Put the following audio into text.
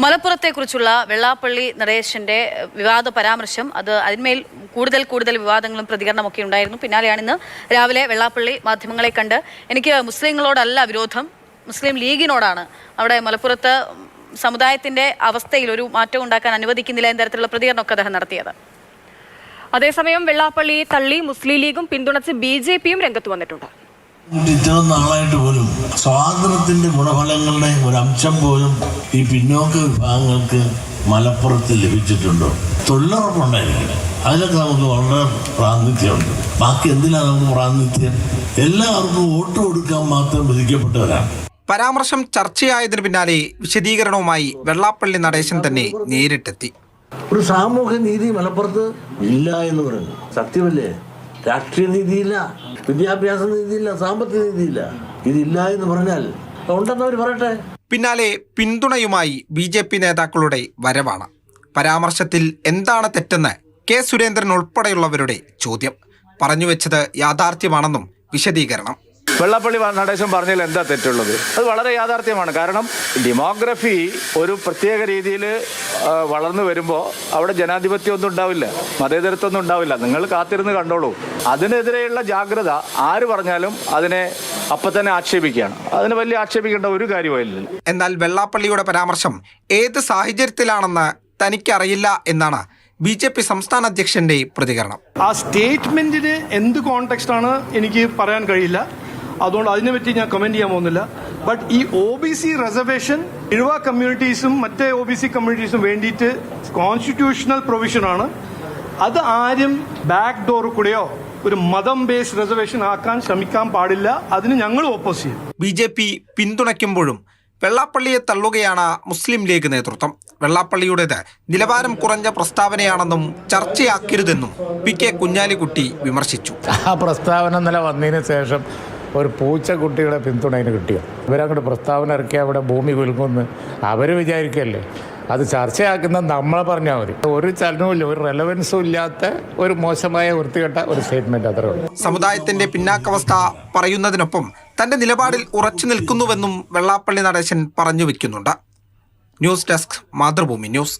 മലപ്പുറത്തെക്കുറിച്ചുള്ള വെള്ളാപ്പള്ളി നടേശന്റെ വിവാദ പരാമർശം അതിന്മേൽ കൂടുതൽ വിവാദങ്ങളും പ്രതികരണമൊക്കെ ഉണ്ടായിരുന്നു. പിന്നാലെയാണ് ഇന്ന് രാവിലെ വെള്ളാപ്പള്ളി മാധ്യമങ്ങളെ കണ്ട് എനിക്ക് മുസ്ലിങ്ങളോടല്ല വിരോധം, മുസ്ലിം ലീഗിനോടാണ്, അവിടെ മലപ്പുറത്ത് സമുദായത്തിന്റെ അവസ്ഥയിൽ ഒരു മാറ്റം ഉണ്ടാക്കാൻ അനുവദിക്കുന്നില്ല എന്ന തരത്തിലുള്ള പ്രതികരണമൊക്കെ അദ്ദേഹം നടത്തിയത്. അതേസമയം വെള്ളാപ്പള്ളിയെ തള്ളി മുസ്ലിം ലീഗും പിന്തുണച്ച് BJPയും രംഗത്ത് വന്നിട്ടുണ്ട്. ഇത്ര നാളായിട്ട് പോലും സ്വാതന്ത്ര്യത്തിന്റെ ഗുണഫലങ്ങളുടെ ഒരംശം പോലും ഈ പിന്നോക്ക വിഭാഗങ്ങൾക്ക് മലപ്പുറത്ത് ലഭിച്ചിട്ടുണ്ടോ? തൊഴിലുറപ്പുണ്ടായിരിക്കണം, അതിലൊക്കെ നമുക്ക് വളരെ പ്രാതിനിധ്യമുണ്ട്. ബാക്കി എന്തിനാണ് നമുക്ക് പ്രാതിനിധ്യം? എല്ലാവർക്കും വോട്ട് കൊടുക്കാൻ മാത്രം വിധിക്കപ്പെട്ടവരാണ്. പരാമർശം ചർച്ചയായതിനു പിന്നാലെ വിശദീകരണവുമായി വെള്ളാപ്പള്ളി നടേശൻ തന്നെ നേരിട്ടെത്തി. ഒരു സാമൂഹ്യ നീതി മലപ്പുറത്ത് ഇല്ല എന്ന് പറയുന്നു സത്യമല്ലേ? രാഷ്ട്രീയ നീതിയില്ല, വിദ്യാഭ്യാസ നീതിയില്ല, സാമ്പത്തിക നീതിയില്ല. ഇതില്ല എന്ന് പറഞ്ഞാൽ ഉണ്ടെന്നവർ പറയട്ടെ. പിന്നാലെ പിന്തുണയുമായി BJP നേതാക്കളുടെ വരവാണ്. പരാമർശത്തിൽ എന്താണ് തെറ്റെന്ന് കെ സുരേന്ദ്രൻ ഉൾപ്പെടെയുള്ളവരുടെ ചോദ്യം. പറഞ്ഞുവെച്ചത് യാഥാർത്ഥ്യമാണെന്നും വിശദീകരണം. വെള്ളാപ്പള്ളി നടേശൻ പറഞ്ഞതിൽ എന്താ തെറ്റുള്ളത്? അത് വളരെ യാഥാർത്ഥ്യമാണ്. കാരണം ഡെമോഗ്രഫി ഒരു പ്രത്യേക രീതിയിൽ വളർന്നു വരുമ്പോൾ അവിടെ ജനാധിപത്യം ഒന്നും ഉണ്ടാവില്ല, മതേതരത്വം ഒന്നും ഉണ്ടാവില്ല. നിങ്ങൾ കാത്തിരുന്ന് കണ്ടോളൂ. അതിനെതിരെയുള്ള ജാഗ്രത ആര് പറഞ്ഞാലും അതിനെ അപ്പം തന്നെ ആക്ഷേപിക്കുകയാണ്. അതിന് വലിയ ആക്ഷേപിക്കേണ്ട ഒരു കാര്യമില്ല. എന്നാൽ വെള്ളാപ്പള്ളിയുടെ പരാമർശം ഏത് സാഹചര്യത്തിലാണെന്ന് തനിക്കറിയില്ല എന്നാണ് BJP സംസ്ഥാന അധ്യക്ഷന്റെ പ്രതികരണം. ആ സ്റ്റേറ്റ്മെന്റിന് എന്ത് കോണ്ടെക്സ്റ്റ് ആണ് എനിക്ക് പറയാൻ കഴിയില്ല, അതുകൊണ്ട് അതിനെ പറ്റി ഞാൻ കമന്റ് ചെയ്യാൻ പോകുന്നില്ല. ബട്ട് ഈ OBC റിസർവേഷൻ ഇഴവ കമ്മ്യൂണിറ്റീസും മറ്റേ OBC കമ്മ്യൂണിറ്റീസും വേണ്ടിയിട്ട് കോൺസ്റ്റിറ്റ്യൂഷണൽ പ്രൊവിഷനാണ്. അത് ആരും ബാക്ക് ഡോർ കൂടെയോ ഒരു മതം ബേസ്ഡ് റിസർവേഷൻ ആക്കാൻ ശ്രമിക്കാൻ പാടില്ല. അതിന് ഞങ്ങൾ ഓപ്പോസ് ചെയ്യും. BJP പിന്തുണയ്ക്കുമ്പോഴും വെള്ളാപ്പള്ളിയെ തള്ളുകയാണ് മുസ്ലിം ലീഗ് നേതൃത്വം. വെള്ളാപ്പള്ളിയുടേത് നിലവാരം കുറഞ്ഞ പ്രസ്താവനയാണെന്നും ചർച്ചയാക്കരുതെന്നും PK കുഞ്ഞാലിക്കുട്ടി വിമർശിച്ചു. ആ പ്രസ്താവന ഇന്നലെ വന്നതിന് ശേഷം ഒരു പൂച്ചക്കുട്ടിയുടെ പിന്തുണയിന് കിട്ടിയോ? ഇവരങ്ങോട്ട് പ്രസ്താവന ഇറക്കിയ അവിടെ ഭൂമി കുലുങ്ങുമെന്ന് അവർ വിചാരിക്കല്ലേ? അത് ചർച്ചയാക്കുന്ന നമ്മളെ പറഞ്ഞാൽ മതി. ഒരു ചലനവും ഒരു റെലവൻസും ഇല്ലാത്ത ഒരു മോശമായ വൃത്തികെട്ട ഒരു സ്റ്റേറ്റ്മെന്റ് അത്രേ ഉള്ളൂ. സമുദായത്തിന്റെ പിന്നാക്കാവസ്ഥ പറയുന്നതിനൊപ്പം തന്റെ നിലപാടിൽ ഉറച്ചു നിൽക്കുന്നുവെന്നും വെള്ളാപ്പള്ളി നടേശൻ പറഞ്ഞു വെക്കുന്നുണ്ട്. News desk, Mathrubhumi news.